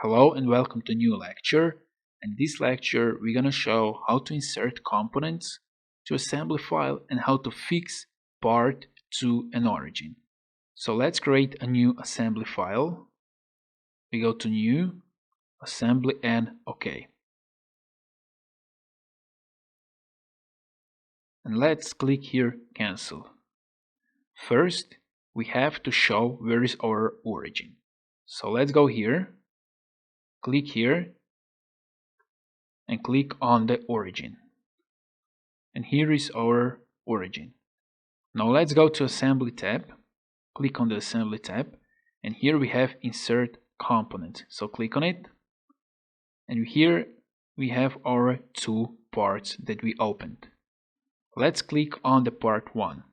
Hello and welcome to a new lecture. In this lecture we're gonna show how to insert components to assembly file and how to fix part to an origin. So let's create a new assembly file. We go to new, assembly and OK. And let's click here cancel. First we have to show where is our origin. So let's go here, click here and click on the origin. And here is our origin. Now let's go to assembly tab, click on the assembly tab, and here we have insert component. So click on it, and here we have our two parts that we opened. Let's click on the part 1.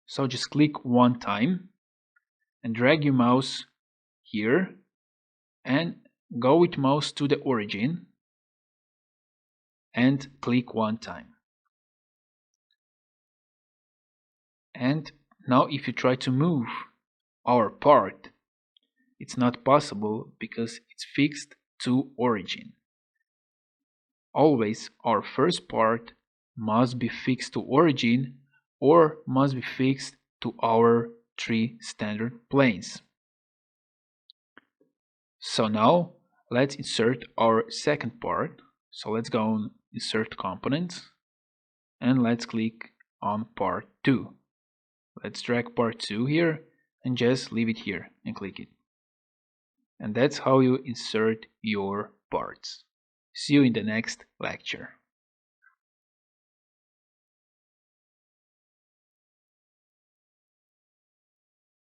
So just click one time and drag your mouse here and go with mouse to the origin and click one time. And now if you try to move our part, it's not possible because it's fixed to origin. Always our first part must be fixed to origin or must be fixed to our three standard planes. So now let's insert our second part. So let's go on insert components and let's click on part 2. Let's drag part 2 here and just leave it here and click it. And that's how you insert your parts. See you in the next lecture.